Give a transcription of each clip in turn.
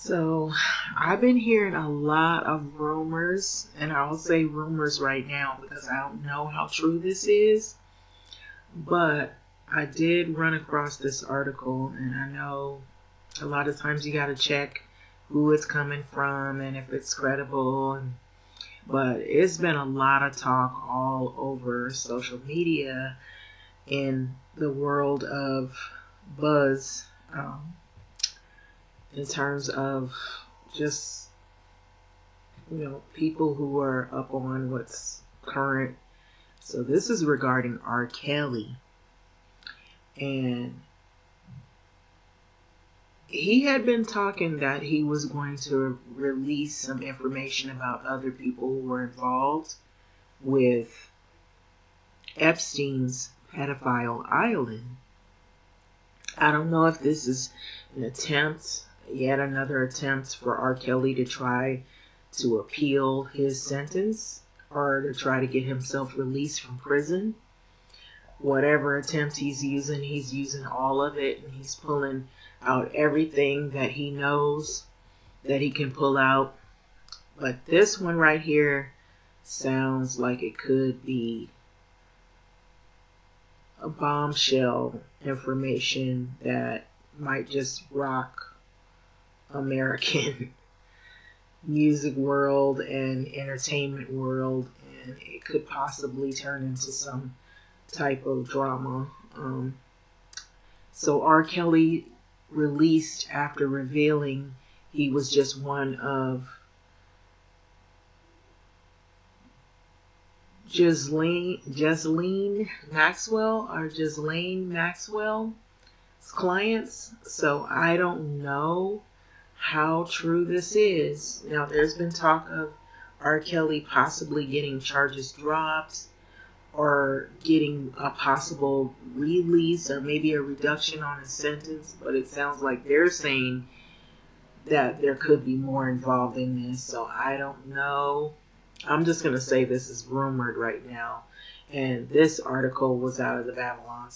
So I've been hearing a lot of rumors, and I'll say rumors right now because I don't know how true this is. But I did run across this article, and I know a lot of times you got to check who it's coming from and if it's credible. But it's been a lot of talk all over social media in the world of buzz, in terms of just, people who are up on what's current. So this is regarding R. Kelly. And he had been talking that he was going to release some information about other people who were involved with Epstein's pedophile island. I don't know if this is yet another attempt for R. Kelly to try to appeal his sentence or to try to get himself released from prison. Whatever attempt he's using all of it, and he's pulling out everything that he knows that he can pull out. But this one right here sounds like it could be a bombshell information that might just rock American music world and entertainment world, and it could possibly turn into some type of drama. So R. Kelly released after revealing he was just one of Ghislaine Maxwell's clients. So I don't know how true this is. Now, there's been talk of R. Kelly possibly getting charges dropped or getting a possible release or maybe a reduction on his sentence, but it sounds like they're saying that there could be more involved in this. So I don't know. I'm just going to say this is rumored right now. And this article was out of the Babylon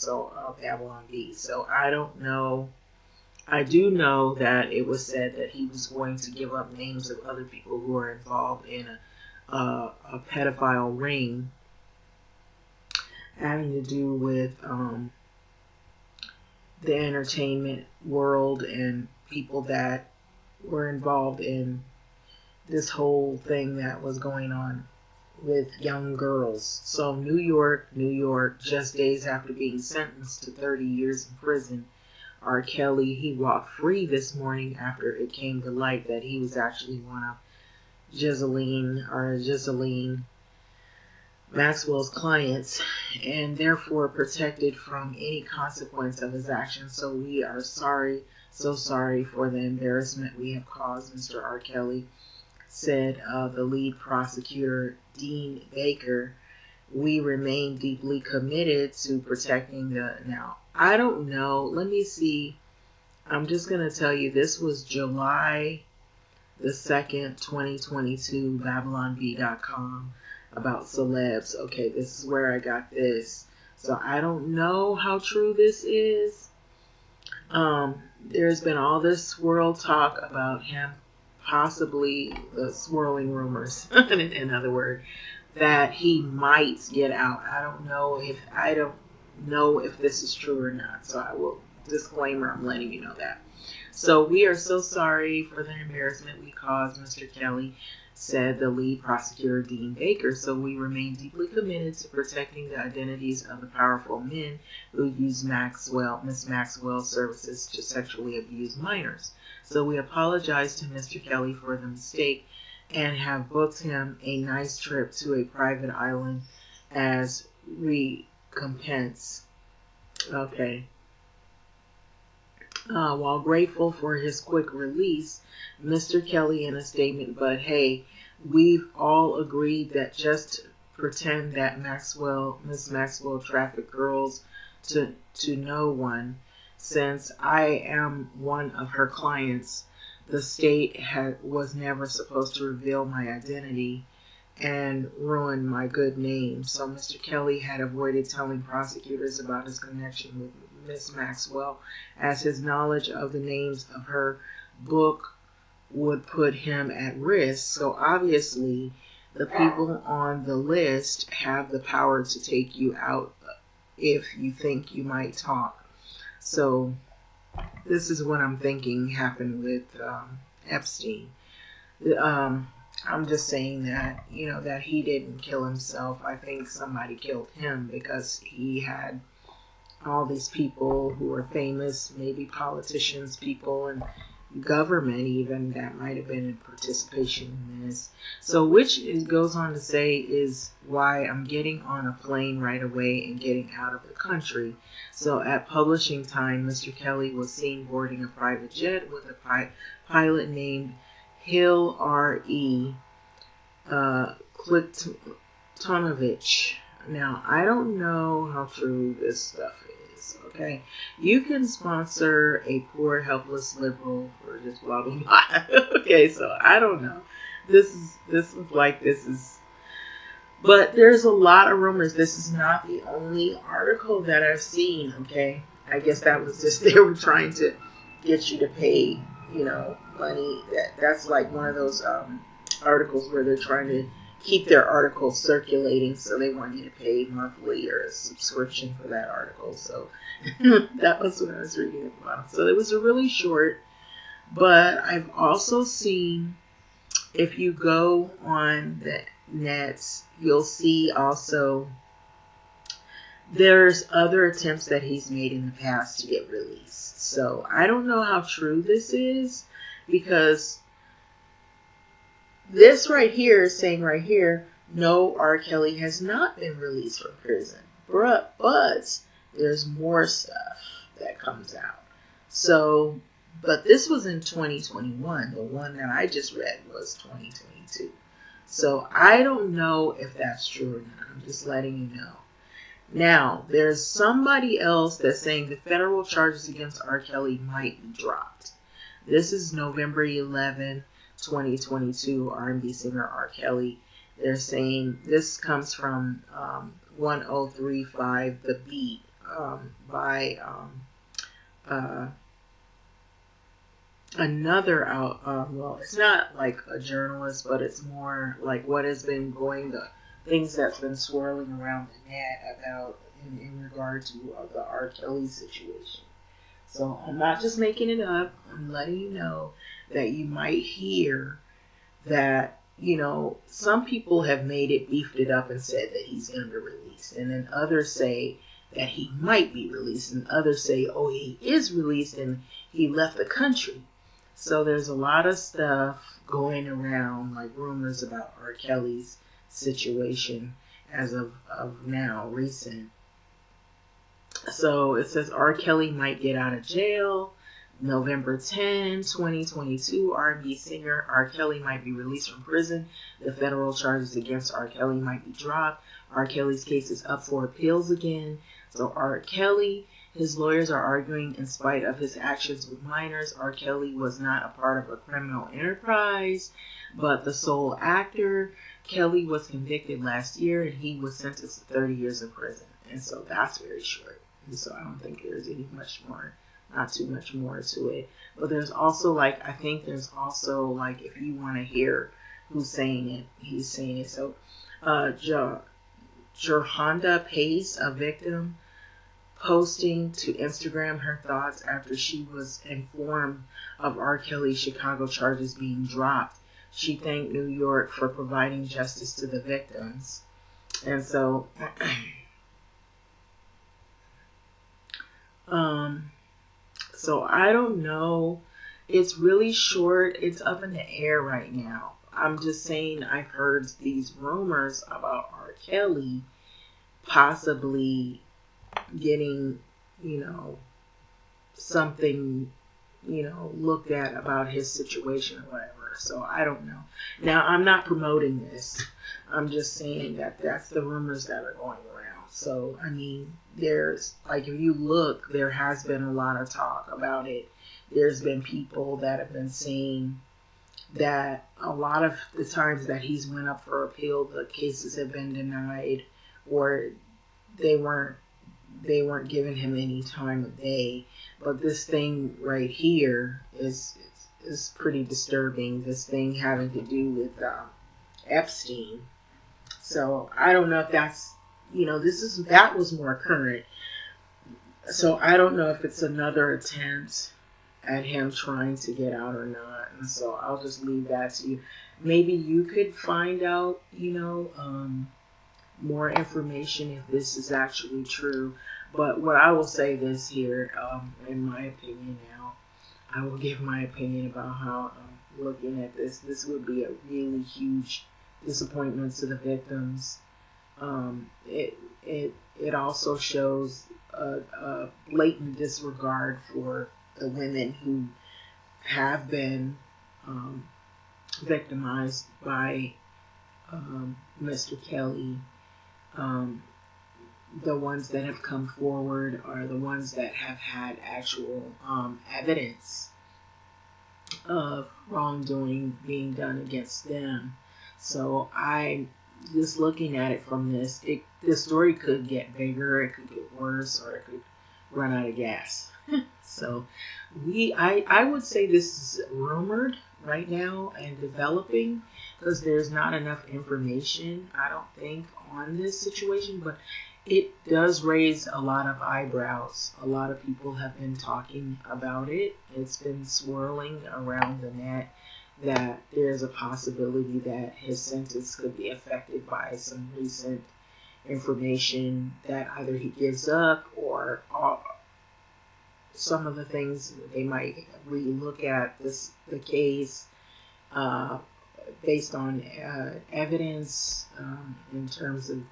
Bee. So I don't know. I do know that it was said that he was going to give up names of other people who are involved in a pedophile ring having to do with the entertainment world and people that were involved in this whole thing that was going on with young girls. So New York, just days after being sentenced to 30 years in prison, R. Kelly, he walked free this morning after it came to light that he was actually one of Ghislaine Maxwell's clients, and therefore protected from any consequence of his actions. So we are sorry for the embarrassment we have caused Mr. R. Kelly, said the lead prosecutor, Dean Baker. We remain deeply committed to protecting Now, I don't know. Let me see. I'm just going to tell you, this was July the 2nd, 2022, BabylonBee.com. About celebs. Okay, this is where I got this. So I don't know how true this is. There's been all this swirl talk about him, possibly the swirling rumors, in other words, that he might get out. I don't know if this is true or not. So I will disclaimer, I'm letting you know that. So we are so sorry for the embarrassment we caused Mr. Kelly, said the lead prosecutor, Dean Baker. So we remain deeply committed to protecting the identities of the powerful men who use Miss Maxwell's services to sexually abuse minors. So we apologize to Mr. Kelly for the mistake and have booked him a nice trip to a private island as recompense. Okay. While grateful for his quick release, Mr. Kelly in a statement, but hey, we've all agreed that just pretend that Miss Maxwell trafficked girls to no one. Since I am one of her clients, the state was never supposed to reveal my identity and ruin my good name. So Mr. Kelly had avoided telling prosecutors about his connection with Miss Maxwell, as his knowledge of the names of her book would put him at risk. So obviously, the people on the list have the power to take you out if you think you might talk. So this is what I'm thinking happened with Epstein. I'm just saying that, that he didn't kill himself. I think somebody killed him because he had all these people who were famous, maybe politicians, people, and government even, that might have been in participation in this. So which it goes on to say is why I'm getting on a plane right away and getting out of the country. So at publishing time, Mr. Kelly was seen boarding a private jet with a pilot named Hill R.E. Kliktonovich. Now, I don't know how true this stuff is, okay? You can sponsor a poor, helpless liberal for just blah, blah, blah. Okay, so I don't know. This is... But there's a lot of rumors. This is not the only article that I've seen, okay? I guess that was just, they were trying to get you to pay, money. That's like one of those articles where they're trying to keep their articles circulating, so they want you to pay monthly or a subscription for that article. So that was what I was reading about. So it was really short, but I've also seen, if you go on the net, you'll see also there's other attempts that he's made in the past to get released. So I don't know how true this is, because this right here is saying right here, no, R. Kelly has not been released from prison. But there's more stuff that comes out. So, but this was in 2021. The one that I just read was 2022. So I don't know if that's true or not. I'm just letting you know. Now, there's somebody else that's saying the federal charges against R. Kelly might be dropped. This is November 11, 2022, R&B singer R. Kelly. They're saying, this comes from 1035 The Beat by another well, it's not like a journalist, but it's more like what has been going, the things that's been swirling around the net about in regard to the R. Kelly situation. So I'm not just making it up. I'm letting you know that you might hear that, some people have made it, beefed it up and said that he's going to be released. And then others say that he might be released. And others say, oh, he is released and he left the country. So there's a lot of stuff going around, like rumors about R. Kelly's situation as of now, recent. So it says R. Kelly might get out of jail. November 10, 2022, R&B singer R. Kelly might be released from prison. The federal charges against R. Kelly might be dropped. R. Kelly's case is up for appeals again. So R. Kelly, his lawyers are arguing in spite of his actions with minors, R. Kelly was not a part of a criminal enterprise, but the sole actor. Kelly was convicted last year and he was sentenced to 30 years in prison. And so that's very short. And so I don't think there's not too much more to it. But there's also I think there's also if you want to hear who's saying it, he's saying it. So Jorhonda Pace, a victim, posting to Instagram her thoughts after she was informed of R. Kelly's Chicago charges being dropped. She thanked New York for providing justice to the victims. And so so I don't know. It's really short. It's up in the air right now. I'm just saying I've heard these rumors about R. Kelly possibly getting, something, looked at about his situation or whatever. So I don't know. Now, I'm not promoting this. I'm just saying that that's the rumors that are going around. So, I mean, there's, if you look, there has been a lot of talk about it. There's been people that have been saying that a lot of the times that he's went up for appeal, the cases have been denied, or they weren't giving him any time of day. But this thing right here is is pretty disturbing. This thing having to do with Epstein. So I don't know if that's, that was more current. So I don't know if it's another attempt at him trying to get out or not. And so I'll just leave that to you. Maybe you could find out, more information if this is actually true. But what I will say this here, in my opinion now, I will give my opinion about how I'm looking at this. This would be a really huge disappointment to the victims. It also shows a blatant disregard for the women who have been victimized by Mr. Kelly. The ones that have come forward are the ones that have had actual evidence of wrongdoing being done against them. So I just looking at it from this, the story could get bigger, it could get worse, or it could run out of gas. So I would say this is rumored right now and developing because there's not enough information, I don't think, on this situation, but it does raise a lot of eyebrows. A lot of people have been talking about it. It's been swirling around the net that there's a possibility that his sentence could be affected by some recent information that either he gives up or some of the things they might relook at the case based on evidence in terms of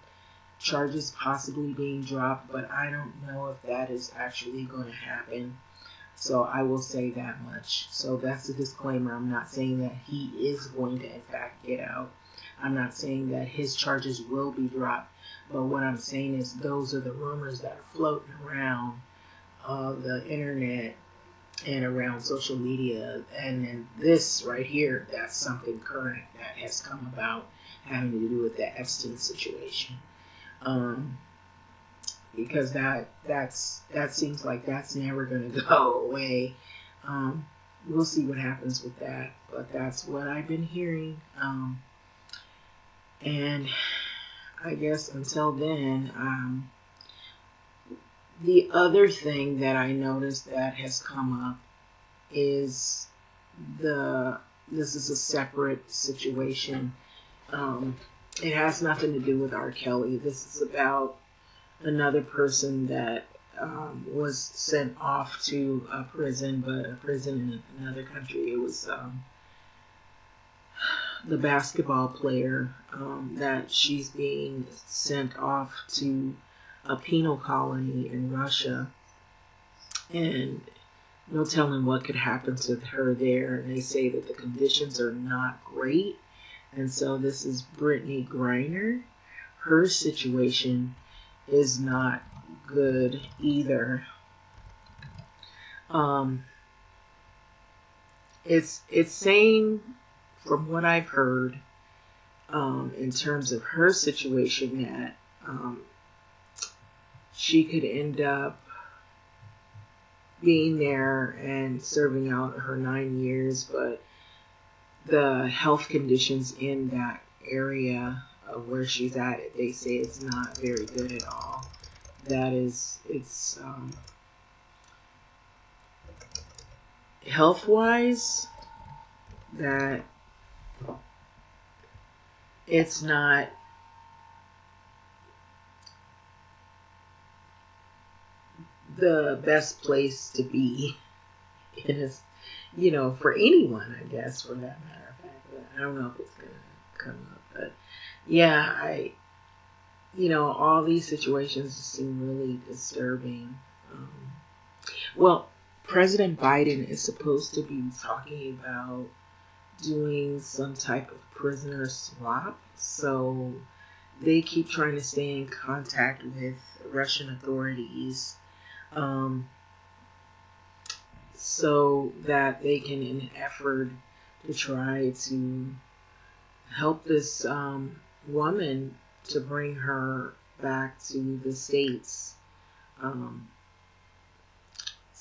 charges possibly being dropped, but I don't know if that is actually going to happen. So I will say that much. So that's a disclaimer. I'm not saying that he is going to in fact get out. I'm not saying that his charges will be dropped. But what I'm saying is those are the rumors that are floating around the internet and around social media. And then this right here, that's something current that has come about having to do with the Epstein situation. Because that seems like that's never going to go away. We'll see what happens with that, but that's what I've been hearing. And I guess until then, the other thing that I noticed that has come up is this is a separate situation. It has nothing to do with R. Kelly. This is about another person that was sent off to a prison, but a prison in another country. It was the basketball player that she's being sent off to a penal colony in Russia. And no telling what could happen to her there. And they say that the conditions are not great. And so this is Brittney Griner. Her situation is not good either. It's saying, from what I've heard, in terms of her situation, that she could end up being there and serving out her 9 years, but the health conditions in that area of where she's at, they say it's not very good at all. It's health-wise, that it's not the best place to be in for anyone, I guess, for that matter of fact. But I don't know if it's going to come up. But yeah, all these situations seem really disturbing. Well, President Biden is supposed to be talking about doing some type of prisoner swap. So they keep trying to stay in contact with Russian authorities so that they can, in an effort to try to help this woman to bring her back to the States.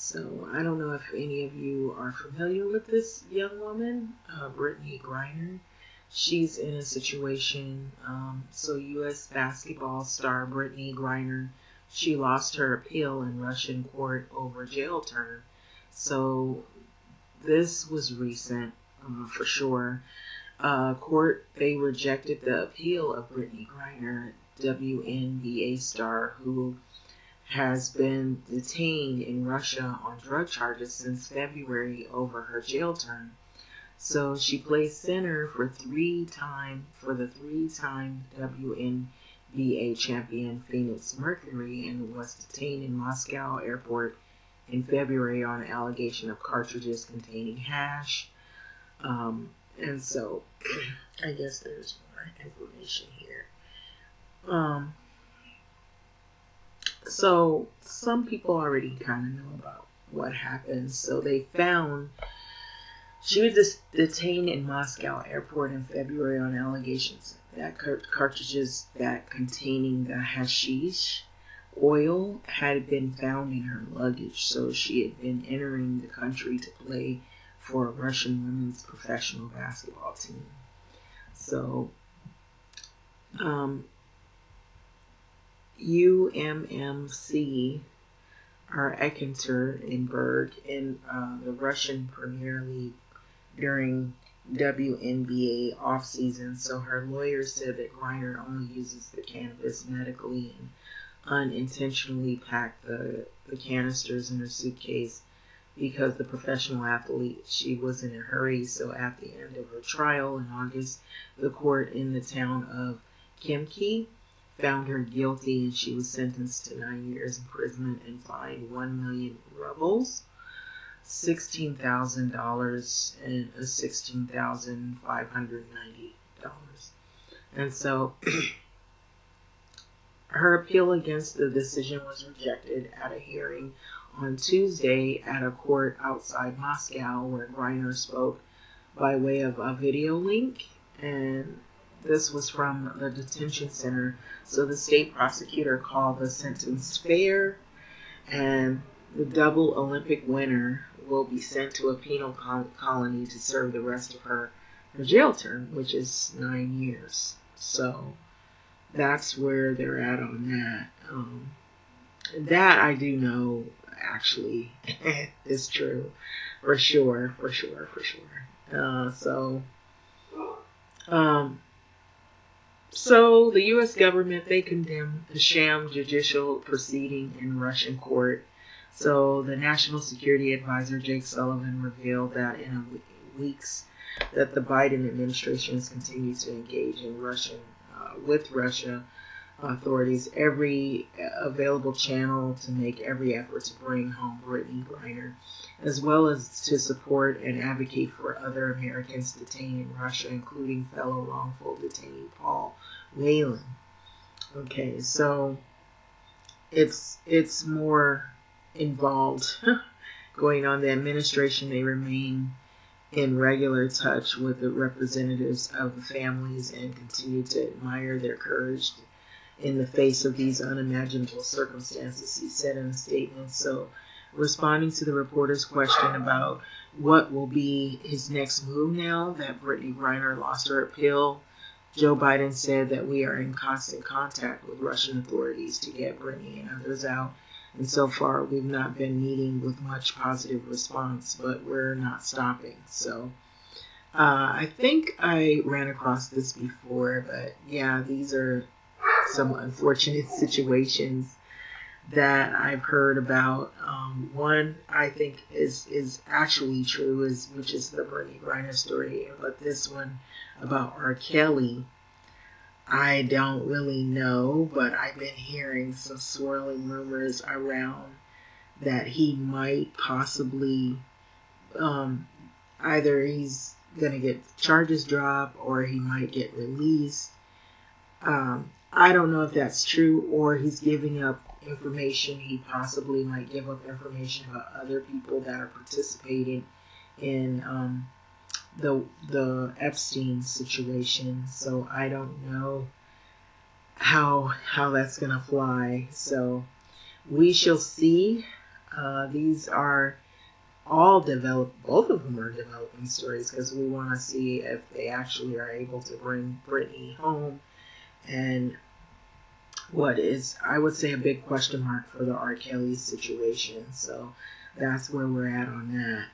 So I don't know if any of you are familiar with this young woman, Brittney Griner. She's in a situation, so U.S. basketball star Brittney Griner, she lost her appeal in Russian court over jail term. So this was recent, for sure. Court, they rejected the appeal of Brittney Griner, WNBA star, who has been detained in Russia on drug charges since February over her jail term. So she plays center for the three-time WNBA champion Phoenix Mercury and was detained in Moscow airport in February on an allegation of cartridges containing hash. And so I guess there's more information here. So some people already kind of know about what happened. So they found she was detained in Moscow airport in February on allegations that cartridges that containing the hashish oil had been found in her luggage. So she had been entering the country to play for a Russian women's professional basketball team. So UMMC are Ekaterinburg in the Russian Premier League during WNBA offseason. So her lawyer said that Griner only uses the cannabis medically and unintentionally packed the canisters in her suitcase because the professional athlete, she was in a hurry. So at the end of her trial in August, the court in the town of Khimki found her guilty and she was sentenced to 9 years imprisonment and fined 1 million rubles, $16,000 and $16,590. And so her appeal against the decision was rejected at a hearing on Tuesday at a court outside Moscow where Griner spoke by way of a video link, and this was from the detention center. So the state prosecutor called the sentence fair, and the double Olympic winner will be sent to a penal colony to serve the rest of her jail term, which is 9 years. So that's where they're at on that. That I do know actually is true for sure. So the U.S. government, they condemned the sham judicial proceeding in Russian court. So the National Security Advisor Jake Sullivan revealed that in weeks that the Biden administration has continued to engage in with Russia authorities every available channel to make every effort to bring home Brittney Griner, as well as to support and advocate for other Americans detained in Russia, including fellow wrongful detainee Paul Whelan. Okay, so it's more involved going on. The administration, they remain in regular touch with the representatives of the families and continue to admire their courage in the face of these unimaginable circumstances, he said in a statement. So, responding to the reporter's question about what will be his next move now that Brittney Griner lost her appeal, Joe Biden said that we are in constant contact with Russian authorities to get Brittney and others out. And so far, we've not been meeting with much positive response, but we're not stopping. So, I think I ran across this before, but yeah, these are some unfortunate situations that I've heard about. One I think is actually true, which is the Brittney Griner story, but this one about R. Kelly, I don't really know, but I've been hearing some swirling rumors around that he might possibly either he's gonna get charges dropped or he might get released. I don't know if that's true, or he's giving up information. He possibly might give up information about other people that are participating in the Epstein situation. So I don't know how that's gonna fly. So we shall see. These are all both of them are developing stories because we want to see if they actually are able to bring Brittney home. And what is, I would say, a big question mark for the R. Kelly situation. So that's where we're at on that.